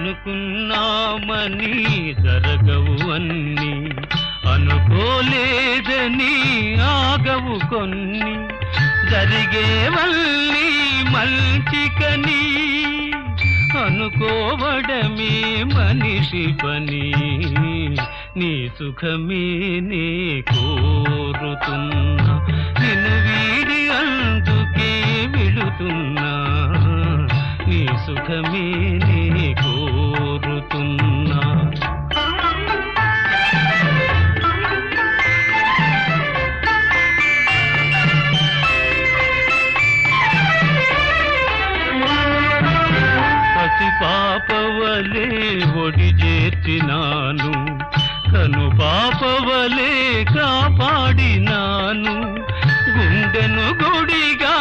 అనుకున్నామని జరగవు అన్ని, అనుకోలేదని ఆగవు కొన్ని, జరిగేవల్లి మంచికని అనుకోవడమే మనిషి పని. నీ సుఖమే నే కోరుతున్నా, నిన్ను వీడి అందుకే వెళుతున్నా. నీ సుఖమే నే కోరుతున్నా. పాపవలే ఒడి చేర్చినాను, కను పాపవలే కాపాడినాను, గుండెను గుడిగా